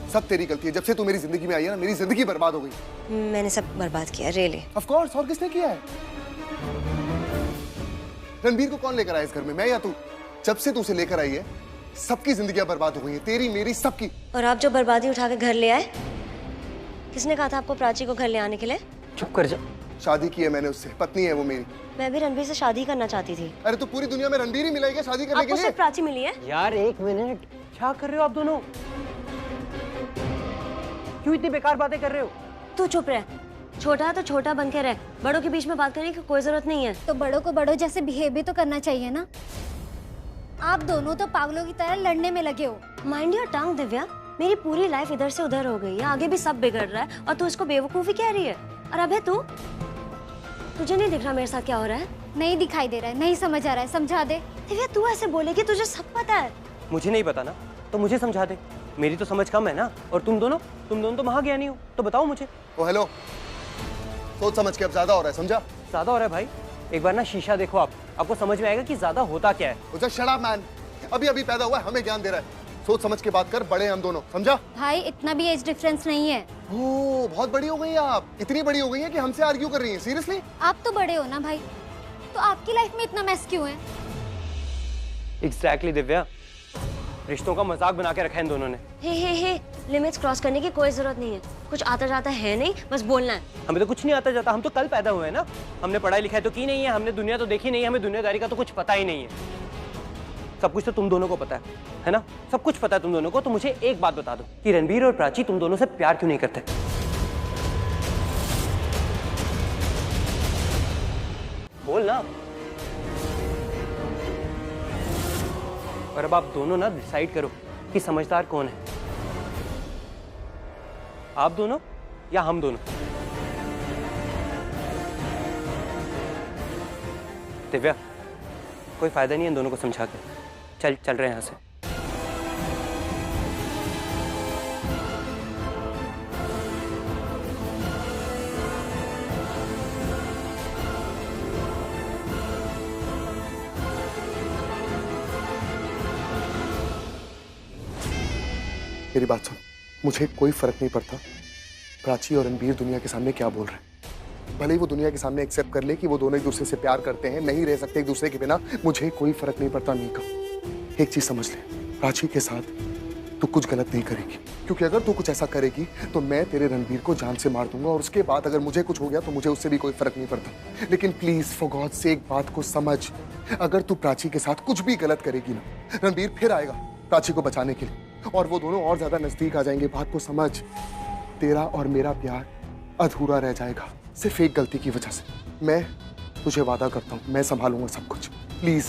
सब तेरी गलती है। जब से तू मेरी जिंदगी में आई है ना, मेरी जिंदगी बर्बाद हो गई। मैंने सब बर्बाद किया, रियली। ऑफ कोर्स, और किसने किया है? रणबीर को कौन लेकर आया इस घर में, मैं या तू? जब से तू उसे लेकर आई है, सबकी जिंदगियां बर्बाद हो गई हैं, तेरी मेरी सबकी। और आप जो बर्बादी उठा के घर ले आए, किसने कहा था आपको प्राची को घर ले आने के लिए? चुप कर जा। शादी की है मैंने उससे, पत्नी है वो मेरी। मैं भी रणबीर से शादी करना चाहती थी। अरे तो पूरी दुनिया में रणबीर ही मिला है क्या शादी करने के आपको लिए? सिर्फ प्राची मिली है? यार एक मिनट, क्या कर रहे हो आप दोनों? क्यों इतनी बेकार बातें कर रहे हो? तू चुप रह, छोटा है तो छोटा बन के रह, बड़ों के बीच में बात करने की कोई जरूरत नहीं है। तो बड़ों को बड़ों जैसे बिहेव भी तो करना चाहिए ना। आप दोनों तो पागलों की तरह लड़ने में लगे हो। माइंड योर टंग दिव्या, मेरी पूरी लाइफ इधर से उधर हो गई है, आगे भी सब बिगड़ रहा है और तू इसको बेवकूफी कह रही है। और अबे तुझे नहीं दिख रहा मेरे साथ क्या हो रहा है? नहीं दिखाई दे रहा है, नहीं समझ आ रहा है, समझा दे। दिव्या तू ऐसे बोलेगी, तुझे सब पता है। मुझे नहीं पता ना, तो मुझे समझा दे। मेरी तो समझ कम है ना। और तुम दोनों तो महाज्ञानी हो, तो बताओ मुझे। ओ हेलो, सोच समझ के अब ज्यादा हो रहा है, समझा? ज्यादा हो रहा है भाई। एक बार ना शीशा देखो आपको समझ में आएगा कि ज्यादा होता क्या है। जस्ट शट अप मैन, अभी अभी पैदा हुआ है, हमें ज्ञान दे रहा है। सोच समझ के बात कर, बड़े हम दोनों, समझा? भाई इतना भी एज डिफरेंस नहीं है। ओह बहुत बड़ी हो गई हैं आप, इतनी बड़ी हो गई हैं कि हमसे आर्ग्यू कर रही हैं। सीरियसली? आप तो बड़े हो ना भाई, तो आपकी लाइफ में इतना मैस क्यों है? एग्जैक्टली दिव्या, रिश्तों का मजाक बना के रखा है इन दोनों ने। हे लिमिट्स क्रॉस करने की कोई जरूरत नहीं है। कुछ आता जाता है नहीं, बस बोलना है। हमें तो कुछ नहीं आता जाता, हम तो कल पैदा हुए हैं ना। हमने पढ़ाई लिखाई तो की नहीं है, हमने दुनिया तो देखी नहीं है, हमें दुनियादारी का तो कुछ पता ही नहीं है। सब कुछ तो तुम दोनों को पता है ना? सब कुछ पता है तुम दोनों को। तो मुझे एक बात बता दो कि रणबीर और प्राची तुम दोनों से प्यार क्यों नहीं करते? बोल ना। और अब आप दोनों ना डिसाइड करो कि समझदार कौन है, आप दोनों या हम दोनों। दिव्या, कोई फायदा नहीं है इन दोनों को समझा के। चल रहे हैं यहाँ से। मेरी बात सुन, मुझे कोई फर्क नहीं पड़ता प्राची और रणबीर दुनिया के सामने क्या बोल रहे हैं। भले ही वो दुनिया के सामने एक्सेप्ट कर ले कि वो दोनों एक दूसरे से प्यार करते हैं, नहीं रह सकते एक दूसरे के बिना, मुझे कोई फर्क नहीं पड़ता। मीका, एक चीज समझ ले, प्राची के साथ तू कुछ गलत नहीं करेगी, क्योंकि अगर तू कुछ ऐसा करेगी तो मैं तेरे रणबीर को जान से मार दूंगा, और उसके बाद अगर मुझे कुछ हो गया तो मुझे उससे भी कोई फर्क नहीं पड़ता। लेकिन प्लीज फॉर गॉड से एक बात को समझ, अगर तू प्राची के साथ कुछ भी गलत करेगी ना, रणबीर फिर आएगा प्राची को बचाने के लिए, और वो दोनों और ज्यादा नजदीक आ जाएंगे। बात को समझ, तेरा और मेरा प्यार अधूरा रह जाएगा सिर्फ एक गलती की वजह से। मैं तुझे वादा करता हूँ, मैं संभालूंगा सब कुछ, प्लीज।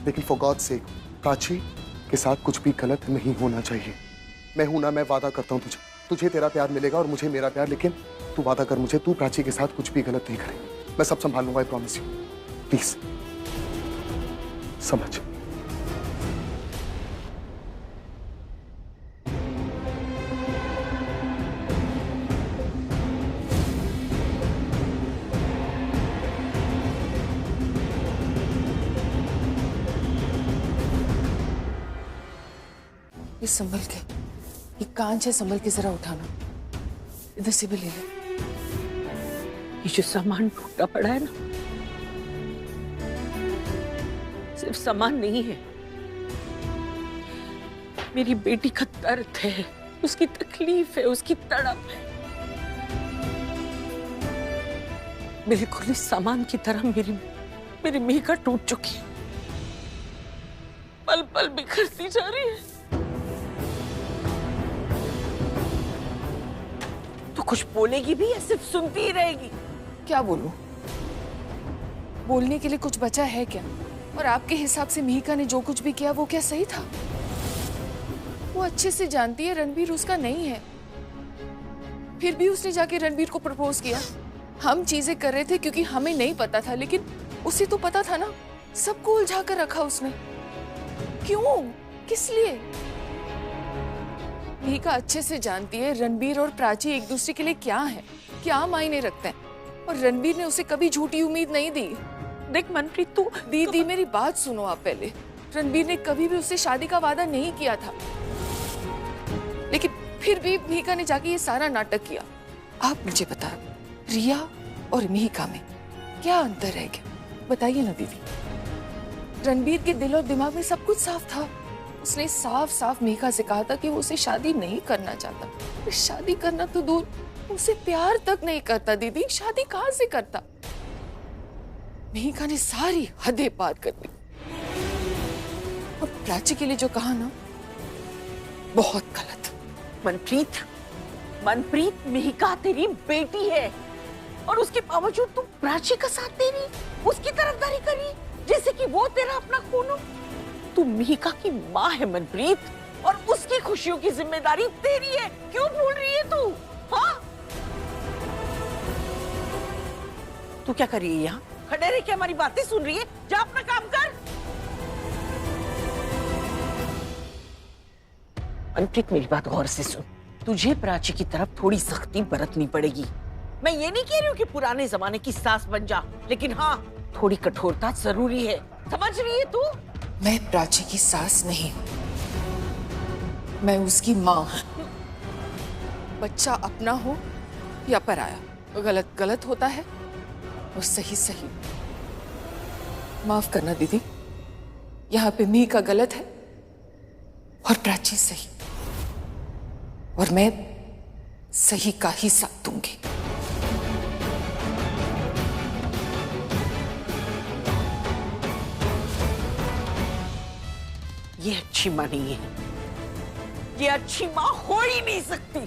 लेकिन फॉर गॉड सेक प्राची के साथ कुछ भी गलत नहीं होना चाहिए। मैं हूं ना, मैं वादा करता हूँ तुझे तेरा प्यार मिलेगा और मुझे मेरा प्यार। लेकिन तू वादा कर मुझे, तू प्राची के साथ कुछ भी गलत नहीं करेगी। मैं सब संभाल लूंगा, आई प्रॉमिस यू। प्लीज समझ। ये संभल के, ये कांच है, संभल के जरा उठाना। इधर से भी ले ले। ये जो सामान टूटा पड़ा है ना, सिर्फ सामान नहीं है, मेरी बेटी का दर्द है, उसकी तकलीफ है, उसकी तड़प है। बिल्कुल इस सामान की तरह मेरी मीका टूट चुकी है, पल पल बिखरती जा रही है। तो कुछ बोलेगी भी या सिर्फ सुनती ही रहेगी? क्या बोलूं? बोलने के लिए कुछ बचा है क्या? और आपके हिसाब से मीका ने जो कुछ भी किया वो क्या सही था? वो अच्छे से जानती है रणबीर उसका नहीं है, फिर भी उसने जाके रणबीर को प्रपोज किया। हम चीजें कर रहे थे क्योंकि हमें नहीं पता था, लेकिन उसे तो पता था ना। सबको उलझा कर रखा उसने। क्यों? किस लिए? मीका अच्छे से जानती है रणबीर और प्राची एक दूसरे के लिए क्या है, क्या मायने रखते हैं, और रणबीर ने उसे कभी झूठी उम्मीद नहीं दी। देख मनप्रीत, तू दीदी मेरी बात सुनो आप पहले। रणबीर ने कभी भी उससे शादी का वादा नहीं किया था, लेकिन फिर भी मिहिका ने जाके ये सारा नाटक किया। आप मुझे बता, रिया और मिहिका में क्या अंतर रह गया? बताइए ना दीदी। रणबीर के दिल और दिमाग में सब कुछ साफ था। उसने साफ साफ मिहिका से कहा था कि वो उसे शादी नहीं करना चाहता। शादी करना तो दूर, उसे प्यार तक नहीं करता। दीदी शादी कहां से करता? मिहिका ने सारी हदें पार कर दी। और प्राची के लिए जो कहा ना, बहुत गलत। मनप्रीत मिहिका तेरी बेटी है और उसके बावजूद तुम प्राची का साथ दे रही, उसकी तरफदारी कर रही जैसे कि वो तेरा अपना खून हो। तू मिहिका की माँ है मनप्रीत, और उसकी खुशियों की जिम्मेदारी तेरी है। क्यों भूल रही है तू? हाँ, तू क्या कर रही है यहाँ? खड़े रह के हमारी बातें सुन रही है? जा अपना काम कर। मनप्रीत मेरी बात गौर से सुन, तुझे प्राची की तरफ थोड़ी सख्ती बरतनी पड़ेगी। मैं ये नहीं कह रही हूँ कि पुराने जमाने की सास बन जा, लेकिन हाँ, थोड़ी कठोरता जरूरी है। समझ रही है तू? मैं प्राची की सास नहीं हूं, मैं उसकी माँ हूं। बच्चा अपना हो या पराया, गलत गलत होता है और सही सही। माफ करना दीदी, यहाँ पे मिहिका गलत है और प्राची सही, और मैं सही का ही साथ दूंगी। ये अच्छी माँ नहीं है, ये अच्छी माँ हो ही नहीं सकती।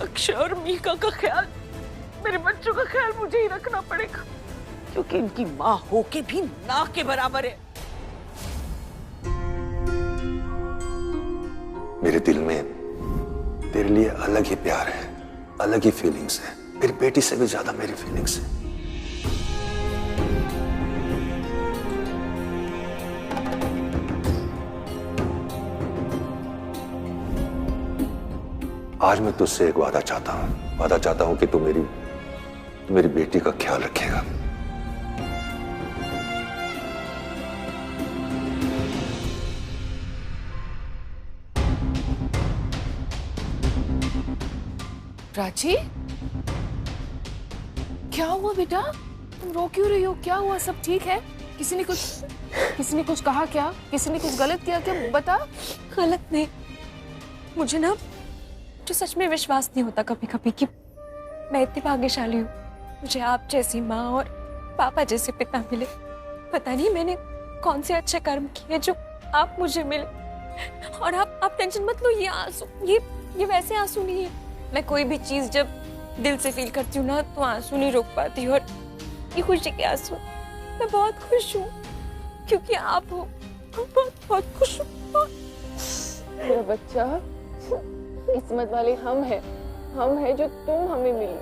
अक्षय और मिहिका का ख्याल, मेरे बच्चों का ख्याल मुझे ही रखना पड़ेगा, क्योंकि इनकी माँ होके भी ना के बराबर है। मेरे दिल में तेरे लिए अलग ही प्यार है, अलग ही फीलिंग्स है। मेरी बेटी से भी ज्यादा मेरी फीलिंग्स है। आज मैं तुझसे एक वादा चाहता हूं कि तू मेरी बेटी का ख्याल रखेगा। प्राची, क्या हुआ बेटा? तुम रो क्यों रही हो? क्या हुआ? सब ठीक है? किसी ने कुछ कहा क्या? किसी ने कुछ गलत किया क्या? बता। गलत नहीं, मुझे ना जो सच में विश्वास नहीं होता कभी कभी कि मैं इतनी भाग्यशाली हूँ, मुझे आप जैसी माँ और पापा जैसे पिता मिले। पता नहीं मैंने कौन से अच्छे कर्म किए जो आप मुझे मिले। और आप टेंशन मत लो, ये आंसू ये वैसे आंसू नहीं है। मैं कोई भी चीज जब दिल से फील करती हूँ ना, तो आंसू नहीं रोक पाती। और ये खुशी के आंसू, मैं बहुत खुश हूँ क्योंकि आप हो। बहुत बहुत खुश हूँ। मेरा बच्चा, किस्मत वाले हम हैं जो तुम हमें मिली।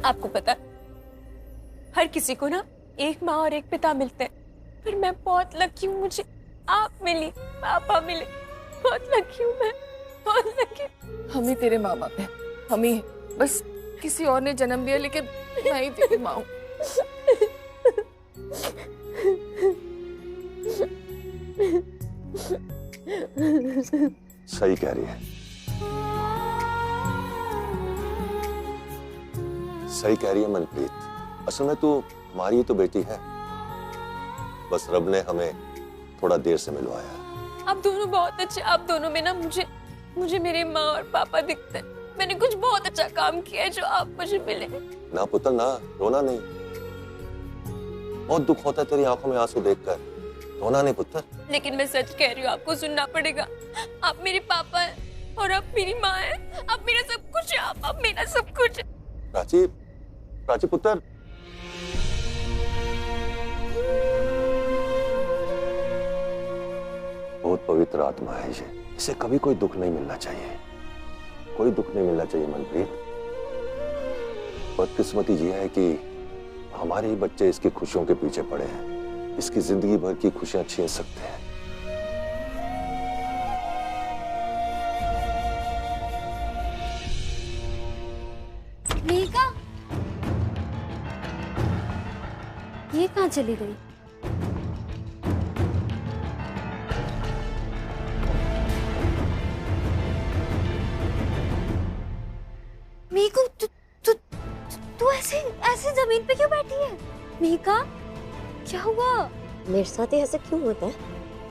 आपको पता, हर किसी को ना एक माँ और एक पिता मिलते हैं, पर मैं बहुत लकी हूँ, मुझे आप मिली, पापा मिले। बहुत लकी हूँ मैं, बहुत लकी। हम ही तेरे माँ बाप हैं, हम ही हैं। बस किसी और ने जन्म दिया, लेकिन मैं ही तेरी माँ हूँ। सही कह रही है, सही कह रही है मनप्रीत। असल में तू हमारी ही तो बेटी है, बस रब ने हमें थोड़ा देर से मिलवाया। आप दोनों बहुत अच्छे। आप दोनों में ना मुझे मेरे माँ और पापा दिखते हैं। मैंने कुछ बहुत अच्छा काम किया है जो आप मुझे मिले। ना पुत्र ना, रोना नहीं। बहुत दुख होता है तेरी आंखों में आंसू देखकर, रोना नहीं पुत्र। लेकिन मैं सच कह रही हूँ, आपको सुनना पड़ेगा। आप मेरे पापा हैं और आप मेरी माँ हैं। आप मेरा सब कुछ है, आप मेरा सब कुछ है। प्राची पुत्र, बहुत पवित्र आत्मा है ये, इसे कभी कोई दुख नहीं मिलना चाहिए, कोई दुख नहीं मिलना चाहिए मनप्रीत। बदकिस्मती ये है कि हमारे ही बच्चे इसकी खुशियों के पीछे पड़े हैं, इसकी जिंदगी भर की खुशियां छीन सकते हैं। मिहिका, ये कहाँ चली गई? जमीन पे क्यों बैठी है? मीका, क्या हुआ? मेरे साथ ही ऐसा क्यों होता है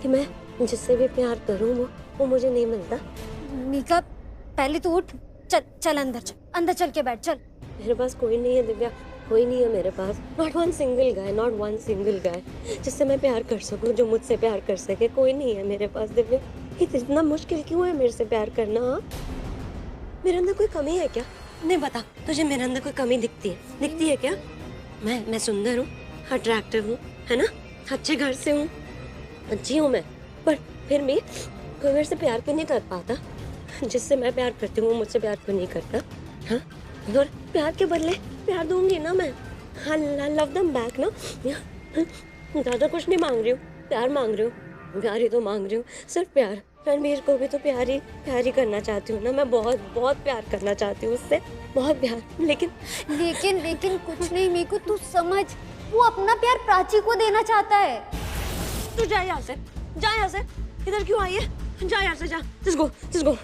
कि मैं जिससे भी प्यार करूं वो मुझे नहीं मिलता? मीका, पहले तू उठ, चल अंदर चल के बैठ, चल। मेरे पास कोई नहीं है दिव्या, कोई नहीं है मेरे पास। नॉट वन सिंगल गाय जिससे मैं प्यार कर सकूं, जो मुझसे प्यार कर सके। कोई नहीं है मेरे पास दिव्या। इतना मुश्किल क्यों है मेरे से प्यार करना? हाँ? मेरे अंदर कोई कमी है क्या? नहीं बता, तुझे मेरे अंदर कोई कमी दिखती है क्या? मैं सुंदर हूँ, अट्रैक्टिव हूँ, है ना, अच्छे घर से हूँ, अच्छी हूँ मैं, पर फिर भी कोई मेरे से प्यार क्यों नहीं कर पाता? जिससे मैं प्यार करती हूँ वो मुझसे प्यार क्यों नहीं करता? हाँ, और प्यार के बदले प्यार दूंगी ना मैं। हाँ, लव देम बैक ना। ज्यादा कुछ नहीं मांग रही हूँ, प्यार मांग रही हूँ, प्यार ही तो मांग रही हूँ, सिर्फ प्यार। रणबीर को भी तो प्यार ही करना चाहती हूँ ना मैं, बहुत प्यार करना चाहती हूँ उससे, बहुत प्यार। लेकिन कुछ नहीं मीकू, तू समझ, वो अपना प्यार प्राची को देना चाहता है। तू जा यहाँ से, इधर क्यों आई है? जा यहाँ से, जा, just go।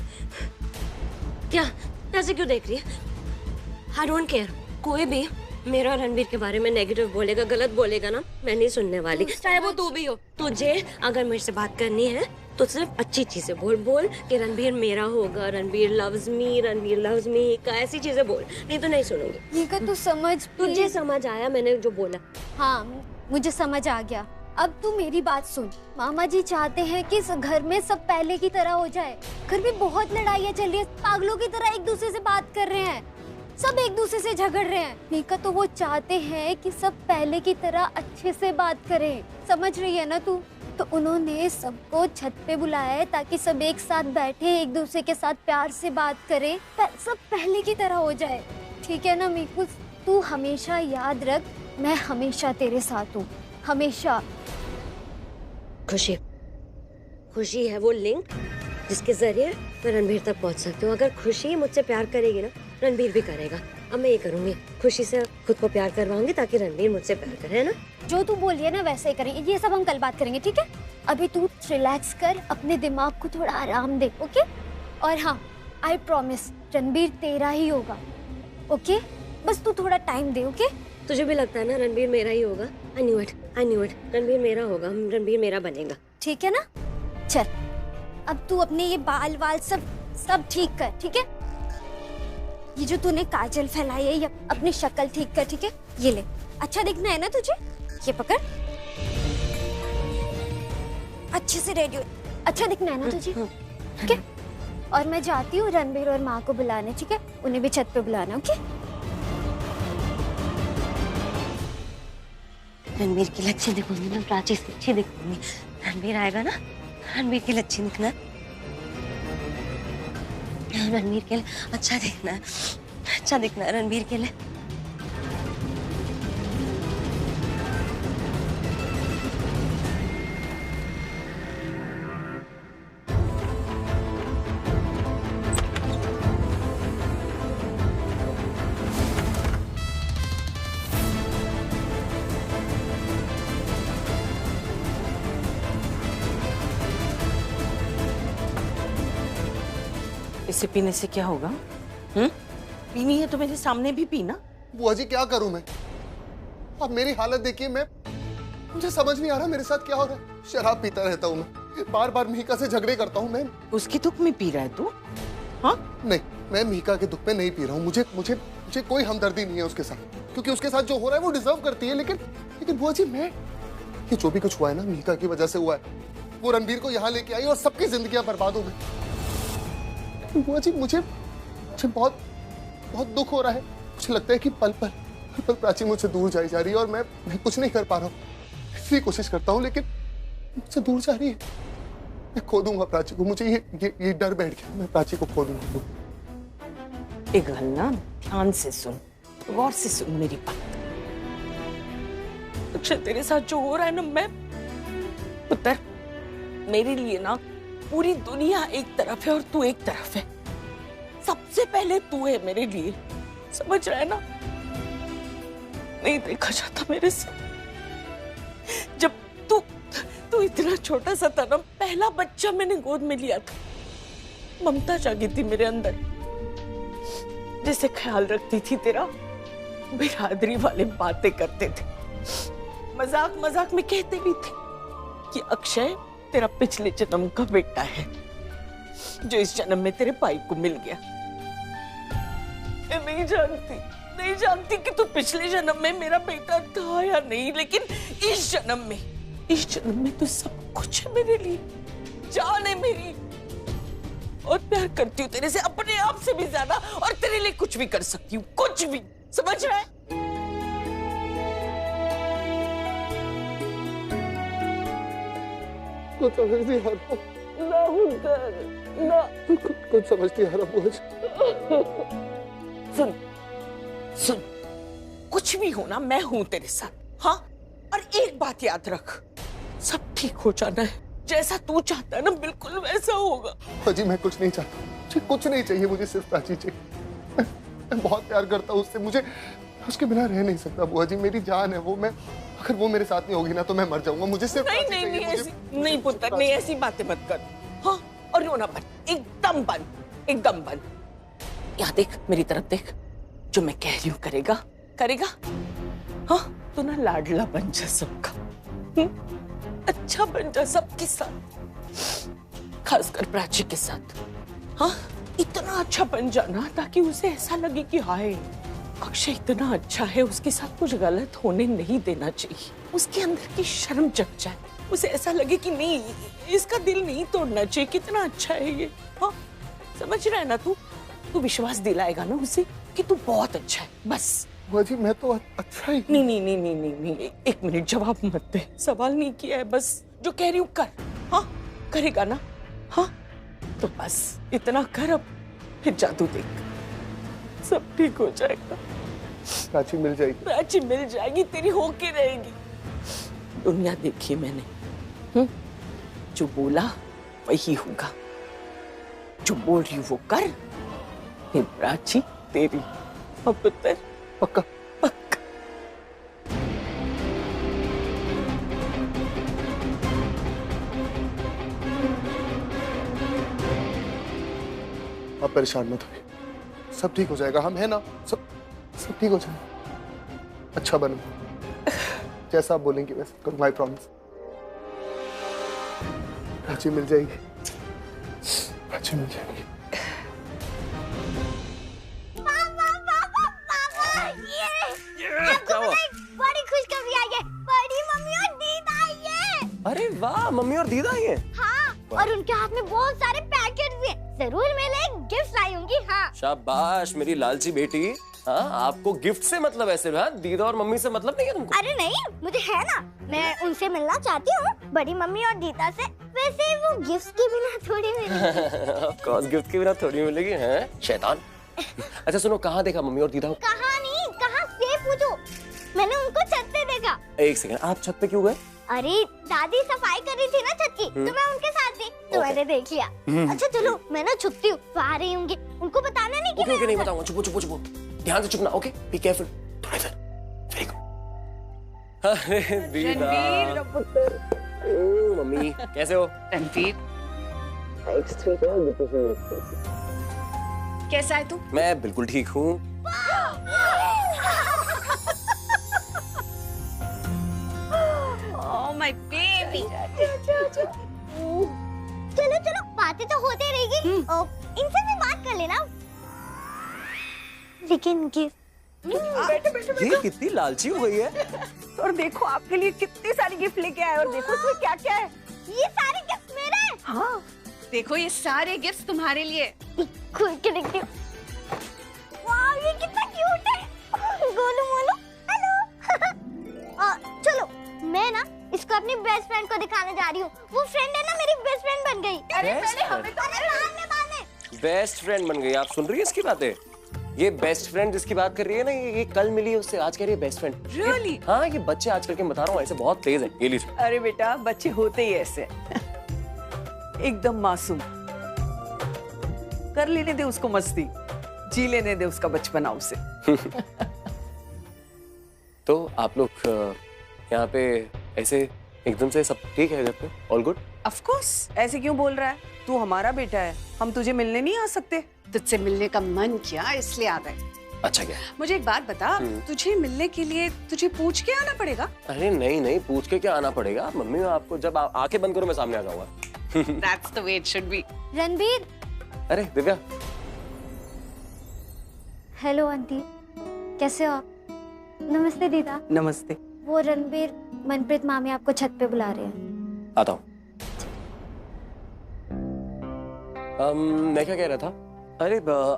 क्या ऐसे क्यों देख रही है? I don't care। कोई भी मेरा और रणबीर के बारे में नेगेटिव बोलेगा, गलत बोलेगा ना, मैं नहीं सुनने वाली, चाहे वो तू भी हो। तुझे अगर मेरे से बात करनी है तो सिर्फ अच्छी चीजें बोल कि रणबीर मेरा होगा, रणबीर लव्स मी, ऐसी चीजें बोल, नहीं तो नहीं सुनूंगी। मीका, तू समझ, तुझे समझ आया मैंने जो बोला? हाँ, मुझे समझ आ गया। अब तू मेरी बात सुन। मामा जी चाहते हैं कि इस घर में सब पहले की तरह हो जाए। घर में बहुत लड़ाइयाँ चल रही है, पागलों की तरह एक दूसरे से बात कर रहे हैं, सब एक दूसरे से झगड़ रहे हैं। मीका, तो वो चाहते हैं कि सब पहले की तरह अच्छे से बात करें, समझ रही है ना तू? तो उन्होंने सबको छत पे बुलाया है ताकि सब एक साथ बैठे, एक दूसरे के साथ प्यार से बात करें, सब पहले की तरह हो जाए। ठीक है ना मीकू? तू हमेशा याद रख, मैं हमेशा तेरे साथ हूँ, हमेशा। खुशी है वो लिंक जिसके जरिए मैं रणबीर तक पहुंच सकती हूँ। अगर खुशी मुझसे प्यार करेगी ना, रणबीर भी करेगा। अब मैं ये करूंगी, खुशी से खुद को प्यार करवाऊंगी ताकि रणबीर मुझसे प्यार करे, है ना? जो तू बोली है ना वैसे ही करेंगे। ये सब हम कल बात करेंगे, ठीक है? अभी तू रिलैक्स कर, अपने दिमाग को थोड़ा आराम दे, ओके? और हाँ, आई प्रॉमिस, रणबीर तेरा ही होगा, ओके? बस तू थोड़ा टाइम दे, ओके? तुझे भी लगता है ना रणबीर मेरा ही होगा? आई न्यू इट, रणबीर मेरा होगा, रणबीर मेरा बनेगा। ठीक है ना? चल, अब तू अपने ये बाल वाल सब ठीक कर, ठीक है? ये जो तूने काजल फैलाई है, ये अपनी शक्ल ठीक कर, ठीक है? ये ले, अच्छा दिखना है ना तुझे? ये पकड़, अच्छे से रेडी हो, अच्छा दिखना है ना तुझे? ठीक है? और मैं जाती हूँ रणबीर और माँ को बुलाने, ठीक है? उन्हें भी छत पे बुलाना, ओके? रणबीर की लच्छी दिखूंगी ना, प्राची से अच्छी दिखूंगी। रणबीर आएगा ना, रणबीर की लच्छी दिखना, रणबीर के लिए अच्छा दिखना है रणबीर के लिए। इसे पीने से क्या होगा? पीनी है तो मेरे सामने भी पीना। बुआ जी क्या करूं मैं? अब मेरी हालत देखिए, मुझे समझ नहीं आ रहा मेरे साथ क्या हो रहा है। शराब पीता रहता हूँ मैं, बार बार मीका से झगड़े करता हूँ मैं। उसके दुख में पी रहा है तू? हाँ? नहीं, मैं मीका के दुख में नहीं पी रहा हूँ। मुझे कोई हमदर्दी नहीं है उसके साथ, क्योंकि उसके साथ जो हो रहा है वो डिजर्व करती है। लेकिन बुआ जी, मैं ये जो भी कुछ हुआ है ना, मीका की वजह से हुआ है। वो रणबीर को यहाँ लेके आई और सबकी जिंदगियां बर्बाद हो गई। बुआ जी, मुझे बहुत दुख हो रहा है। मुझे लगता है कि पल पल प्राची मुझसे दूर जाई जा रही है और मैं कुछ नहीं कर पा रहा हूँ। इतनी कोशिश करता हूँ लेकिन मुझसे दूर जा रही है। मैं खो दूंगा प्राची को, मुझे ये डर बैठ गया, मैं प्राची को खो दूंगा। एक गल ना ध्यान से सुन, गौर से सुन मेरी बात। अक्षय, तेरे साथ जो हो रहा है ना, मैं पुत्र, मेरे लिए ना पूरी दुनिया एक तरफ है और तू एक तरफ है। सबसे पहले तू है मेरे लिए, समझ रहा है ना? नहीं देखा जाता मेरे से। जब तू इतना छोटा सा था ना, पहला बच्चा मैंने गोद में लिया था, ममता जागी थी मेरे अंदर, जैसे ख्याल रखती थी तेरा। बिरादरी वाले बातें करते थे, मजाक मजाक में कहते भी थे कि अक्षय तेरा पिछले जन्म का बेटा है जो इस जन्म में तेरे भाई को मिल गया। मैं नहीं जानती कि तू पिछले जन्म में मेरा बेटा था या नहीं, लेकिन इस जन्म में तू सब कुछ है मेरे लिए, जान है मेरी, और प्यार करती हूँ तेरे से अपने आप से भी ज्यादा, और तेरे लिए कुछ भी कर सकती हूँ, कुछ भी, समझ रहा है? कुछ समझ नहीं आ रहा, कुछ समझ नहीं आ रहा मुझे। सुन, कुछ भी हो ना, मैं हूं तेरे साथ, हाँ? और एक बात याद रख, सब ठीक हो जाना है, जैसा तू चाहता है ना बिल्कुल वैसा होगा। अजी मैं कुछ नहीं चाहता, मुझे कुछ नहीं चाहिए, मुझे सिर्फ प्राची चाहिए। मैं बहुत प्यार करता हूँ उससे, मुझे उसके बिना रह नहीं सकता। बुआ जी मेरी जान है वो, मैं अगर वो मेरे साथ नहीं होगी ना तो मैं मर जाऊंगा। मुझे सिर्फ नहीं पुत्र, नहीं ऐसी बातें मत कर, हाँ? और रोना बंद, एकदम बंद। यहाँ देख, मेरी तरफ देख, जो मैं कह रही हूँ करेगा, हाँ? तो ना लाडला बन जा सबका, अच्छा बन जा सबके साथ, खासकर प्राची के साथ, हाँ? इतना अच्छा बन जाना ताकि उसे ऐसा लगे कि हाय अक्षय इतना अच्छा है, उसके साथ कुछ गलत होने नहीं देना चाहिए, उसके अंदर की शर्म जग जाए, उसे ऐसा लगे कि नहीं, इसका दिल नहीं तोड़ना चाहिए, कितना अच्छा है ये, हाँ? समझ रहा है ना तू? तू विश्वास दिलाएगा ना उसे कि तू बहुत अच्छा है, बस। बुआ जी मैं तो अच्छा ही। नहीं, एक मिनट, जवाब मत दे, सवाल नहीं किया है, बस जो कह रही हूँ कर, हाँ? करेगा ना, हाँ? तो बस इतना कर, अब फिर जादू देख, सब ठीक हो जाएगा। प्राची मिल जाएगी, तेरी होके रहेगी। दुनिया देखी मैंने, जो बोला वही होगा, जो बोल रही हूँ वो कर, ये प्राची तेरी, अब पुत्र पक्का। आप परेशान मत होइए, सब ठीक हो जाएगा, हम है ना, सब ठीक हो जाएगा। अच्छा बनो, जैसा आप बोलेंगे वैसा करूंगा, आई प्रॉमिस। प्राची मिल जाएगी, प्राची मिल जाएगी। बड़ी खुशखबरी आई है, बड़ी मम्मी और दीदा आई है। अरे वाह, मम्मी और दीदा आई है। हाँ, और उनके हाथ में बहुत सारे पैकेट भी हैं। जरूर मैं लिए गिफ्ट लाई होंगी, हाँ। शाबाश मेरी लालची बेटी, हाँ? आपको गिफ्ट से मतलब है सिर्फ, हाँ? दीदा और मम्मी से मतलब नहीं है तुमको? अरे नहीं, मुझे है ना, मैं उनसे मिलना चाहती हूँ, बड़ी मम्मी और दीदा से। वैसे वो गिफ्ट के बिना थोड़ी मिलेगी। ऑफ कोर्स गिफ्ट के बिना थोड़ी मिलेगी, हैं? शैतान। अच्छा सुनो, कहाँ देखा मम्मी और दीदा को? कहाँ नहीं, कहाँ से पूछो, मैंने उनको छत पे देखा। एक सेकंड, आप छत पे क्यों गए? अरे दादी सफाई कर रही थी ना छत की, तो मैं उनके साथ थी, तो मैंने देख लिया। अच्छा चलो, मैं ना छुपती हूँ, वो आ रही होंगी, उनको बताना नहीं कि ओके, नहीं बताऊंगा, चुपो, ध्यान से चुपना, ओके? बी केयरफुल, थोड़ा इधर, वेरी गुड। अरे दीदा, मम्मी कैसे हो? रणवीर, कैसा है तू? मैं बिल्कुल ठीक हूँ। Oh my baby. चलो बातें तो होते रहेगी, इनसे भी बात कर लेना। लेकिन गिफ्ट, ये कितनी लालची हो गई है। और देखो आपके लिए कितनी सारी गिफ्ट लेके आए, और देखो उसमें क्या क्या है। ये सारे गिफ्ट मेरे हैं। हाँ, देखो ये सारे गिफ्ट तुम्हारे लिए। खोल के देखती हूँ। वाह, ये कितना क्यूट है। गोलू मोलू, हेलो। चलो, मैं ना इसको अपनी बेस्ट फ्रेंड को दिखाने जा रही हूँ। वो फ्रेंड है ना, मेरी बेस्ट फ्रेंड बन गई। अरे पहले हमें तो बेस्ट फ्रेंड बन गई। आप सुन रही है इसकी बातें? ये बेस्ट फ्रेंड जिसकी बात कर रही है ना, ये कल मिली उससे, आज कह रही है बेस्ट फ्रेंड। Really? हाँ, ये बच्चे आजकल के बता रहा हूँ ऐसे बहुत तेज है। ये लीजिए। अरे बेटा, बच्चे होते ही ऐसे, एकदम मासूम। कर लेने दे उसको मस्ती, जी लेने दे उसका बचपना उसे। तो आप लोग यहाँ पे ऐसे एकदम से सब ठीक है घर पे? All good? ऑफ कोर्स, ऐसे क्यों बोल रहा है? तू हमारा बेटा है, हम तुझे मिलने नहीं आ सकते? तुझसे मिलने का मन किया इसलिए आ गए। अच्छा क्या? मुझे एक बात बता, तुझे मिलने के लिए तुझे पूछ के आना पड़ेगा? अरे नहीं पूछ के क्या आना पड़ेगा, मम्मी आपको जब आंखें बंद करो मैं सामने आ जाऊंगा। That's the way it should be. Ranbir. अरे दिव्या। हेलो आंटी, कैसे हो आप? नमस्ते दीदा। नमस्ते। वो रणबीर, मनप्रीत मामी आपको छत पे बुला रहे हैं। आता हूँ। मैं क्या कह रहा था, अरे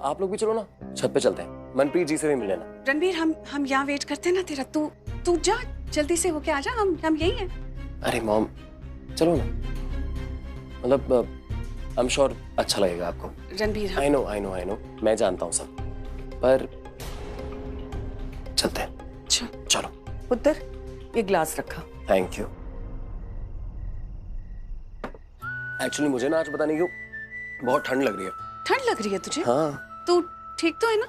आप लोग भी चलो ना, छत पे चलते हैं, मनप्रीत जी से भी मिल लेना। रणबीर, हम यहाँ वेट करते हैं ना तेरा, तू जा, जल्दी से होके आ जा, हम यही हैं। अरे मॉम चलो ना, मतलब आई एम श्योर अच्छा लगेगा आपको। रणबीर, आई नो मैं जानता हूँ सब, पर चलते हैं। चलो। पुत्र, ये ग्लास रखा। Thank you. एक्चुअली मुझे ना आज पता नहीं क्यों बहुत ठंड लग रही है। ठंड लग रही है तुझे? हाँ। तू ठीक तो है ना?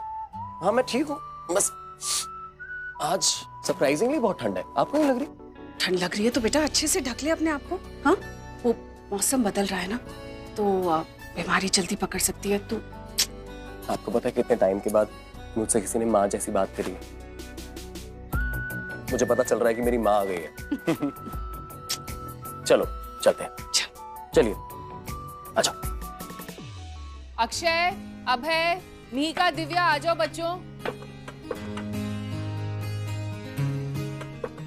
हाँ मैं ठीक हूँ, बस आज सरप्राइजिंगली बहुत ठंड है। आपको नहीं लग रही? ठंड लग रही है तो बेटा अच्छे से ढक ले अपने आप को। हाँ, वो मौसम बदल रहा है ना, तो बीमारी जल्दी पकड़ सकती है। तू आपको पता है कितने टाइम के बाद मुझसे किसी ने माँ जैसी बात करी है? मुझे पता चल रहा है कि मेरी माँ आ गई है। चलो चलते हैं। चलिए अच्छा। अक्षय, अभय, मीका, दिव्या, आ जाओ बच्चों।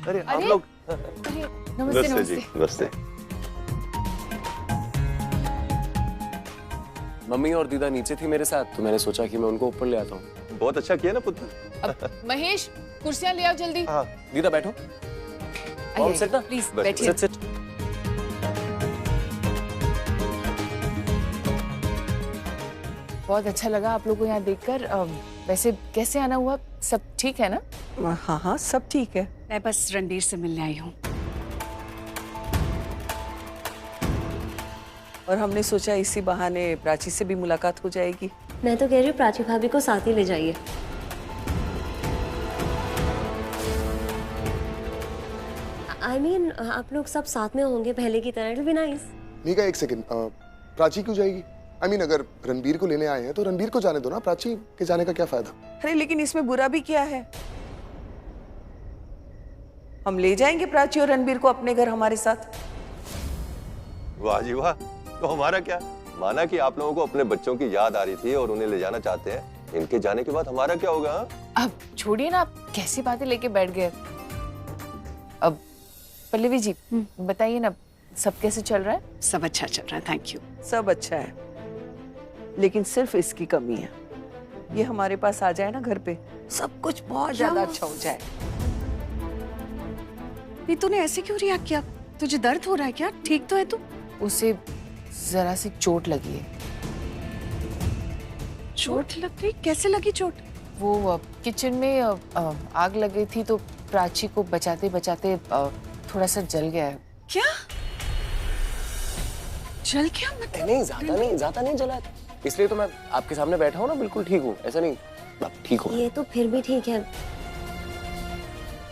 अरे आप लोग। नमस्ते जी, नमस्ते। मम्मी और दीदा नीचे थी मेरे साथ, तो मैंने सोचा कि मैं उनको ऊपर ले आता हूँ। बहुत अच्छा किया ना पुत्र। अब महेश, कुर्सियां ले आओ जल्दी। हाँ। दीदा बैठो। और सिट ना, प्लीज बैठो। बैठिए। सिट। बहुत अच्छा लगा आप लोगों को यहाँ देखकर। वैसे कैसे आना हुआ, सब ठीक है ना? हाँ सब ठीक है। मैं बस रणबीर से मिलने आई हूँ। और हमने सोचा इसी बहाने प्राची से भी मुलाकात हो जाएगी। मैं तो कह रही हूँ प्राची भाभी को साथ ही ले जाइए। I mean, आप लोग सब साथ में होंगे पहले की तरह, it will be nice. Mika एक सेकंड, प्राची क्यों जाएगी? I mean, अगर रणबीर को लेने आए हैं तो रणबीर को जाने दो ना, प्राची के जाने का क्या फायदा? अरे लेकिन इसमें बुरा भी क्या है? हम ले जाएंगे प्राची और रणबीर को अपने घर हमारे साथ। वाह जी वाह, तो हमारा क्या? माना कि आप लोगों को अपने बच्चों की याद आ रही थी और उन्हें ले जाना चाहते हैं, इनके जाने के बाद हमारा क्या होगा? अब छोड़िए ना, आप कैसी बातें लेके बैठ गए। अब पल्लवी जी बताइए ना, सब कैसे चल रहा है? सब अच्छा चल रहा है, थैंक यू। सब अच्छा है, लेकिन सिर्फ इसकी कमी है, ये हमारे पास आ जाए ना घर पे, सब कुछ बहुत ज्यादा अच्छा हो जाए। नहीं, तूने ऐसे क्यों रिएक्ट किया? तुझे दर्द हो रहा है क्या? ठीक तो है तू? उसे जरा सी चोट लगी है। चोट लग गई? कैसे लगी चोट? वो किचन में आग लग गई थी, तो प्राची को बचाते बचाते थोड़ा सा जल गया है। क्या? जल क्या? मतलब नहीं ज्यादा नहीं जला है, इसलिए तो मैं आपके सामने बैठा हूँ ना, बिल्कुल ठीक हूँ, ऐसा नहीं, आप ठीक हो। ये तो फिर भी ठीक है,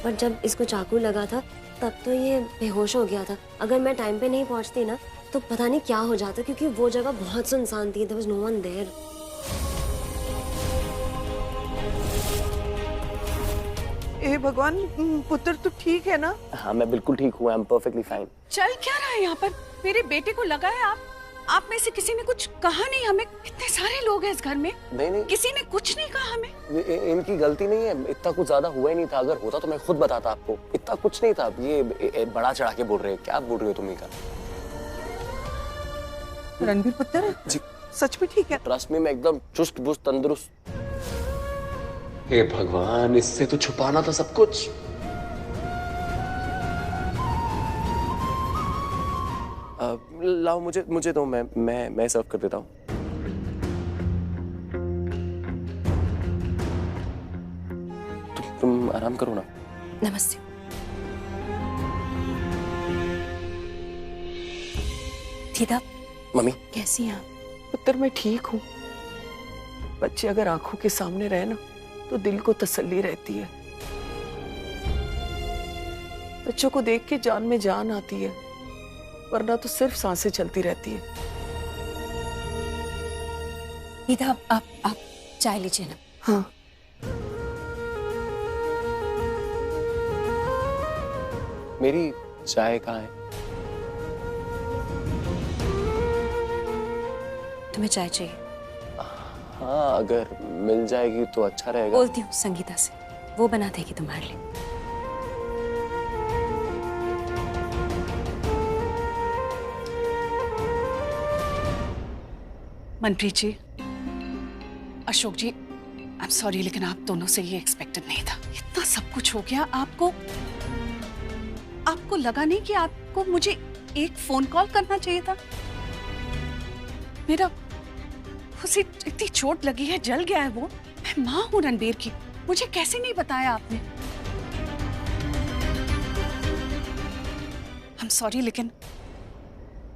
पर जब इसको चाकू लगा था तब तो ये बेहोश हो गया था। अगर मैं टाइम पे नहीं पहुंचती ना तो पता नहीं क्या हो जाता, क्योंकि वो जगह बहुत सुनसान थी, there was no one there. ए भगवान, पुत्र तू ठीक है ना? हाँ मैं बिल्कुल ठीक हूँ, आई एम परफेक्टली फाइन। चल क्या रहा है यहाँ पर? मेरे बेटे को लगा है आप में से किसी ने कुछ कहा नहीं हमें? इतने सारे लोग हैं इस घर में, नहीं किसी ने कुछ नहीं कहा हमें। इनकी गलती नहीं है, इतना कुछ ज्यादा हुआ ही नहीं था, अगर होता तो मैं खुद बताता आपको, इतना कुछ नहीं था। ये बड़ा चढ़ा के बोल रहे हैं, क्या बोल रहे हो तुम? मीका, रणबीर पुत्र जी सच में ठीक है? ट्रस्ट में, मैं एकदम चुस्त बुस्त तंदुरुस्त। हे भगवान, इससे तो छुपाना था सब कुछ। लाओ मुझे दो, मैं सर्व कर देता हूँ। तुम आराम करो ना। नमस्ते। दीदा मम्मी कैसी हैं आप? पुत्र मैं ठीक हूँ। बच्चे अगर आंखों के सामने रहे ना तो दिल को तसल्ली रहती है। बच्चों को देख के जान में जान आती है, वरना तो सिर्फ सांसें चलती रहती है। दीदा आप चाय लीजिए ना। हाँ मेरी चाय कहाँ है? तुम्हें चाय चाहिए? हाँ, अगर मिल जाएगी तो अच्छा रहेगा। बोलती हूँ संगीता से, वो बना देगी तुम्हारे लिए। मनप्रीत जी, अशोक जी, आई एम सॉरी, लेकिन आप दोनों से ये एक्सपेक्टेड नहीं था। इतना सब कुछ हो गया, आपको लगा नहीं कि आपको मुझे एक फोन कॉल करना चाहिए था? मेरा उसे इतनी चोट लगी है, जल गया है वो। मैं माँ हूं रणबीर की, मुझे कैसे नहीं बताया आपने? आई एम सॉरी, लेकिन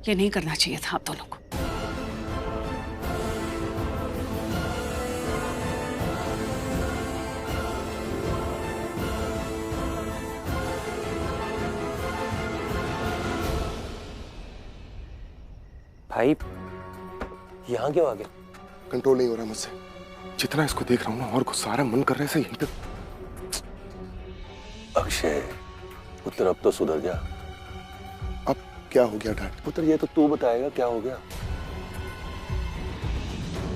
ये नहीं करना चाहिए था आप दोनों को। भाई यहाँ क्यों आ गए? कंट्रोल नहीं हो रहा मुझसे। जितना इसको देख रहा हूँ ना, और गुस्सा आ रहा है, मन कर रहा है से यहीं पे। अक्षय पुत्र, अब तो सुधर जा। अब क्या हो गया डैड? पुत्र, ये तो तू बताएगा क्या हो गया।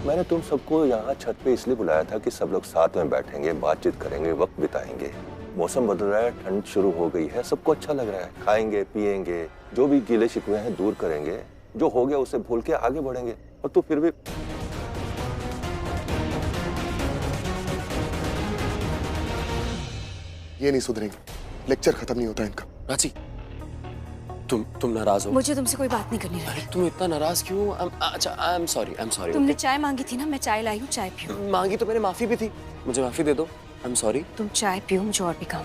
मैंने तुम सबको यहाँ छत पे इसलिए बुलाया था कि सब लोग साथ में बैठेंगे, बातचीत करेंगे, वक्त बिताएंगे। मौसम बदल रहा है, ठंड शुरू हो गई है, सबको अच्छा लग रहा है। खाएंगे पिएंगे, जो भी गिले शिकवे हैं दूर करेंगे, जो हो गया उसे भूल के आगे बढ़ेंगे। और तू फिर भी ये नहीं सुधरेंगे, लेक्चर खत्म नहीं होता इनका। प्राची, तुम नाराज हो? मुझे तुमसे कोई बात नहीं करनी है। अरे तुम इतना नाराज क्यों? अच्छा, आई एम सॉरी। तुमने चाय मांगी थी ना, मैं चाय लाई हूँ, चाय पियो। मांगी तो मैंने, माफी भी थी, मुझे माफी दे दो। I am sorry. तुम चाय पियो, मुझे और भी काम।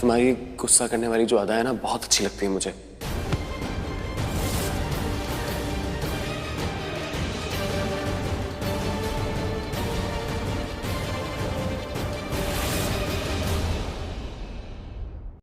तुम्हारी गुस्सा करने वाली जो अदा है ना, बहुत अच्छी लगती है मुझे।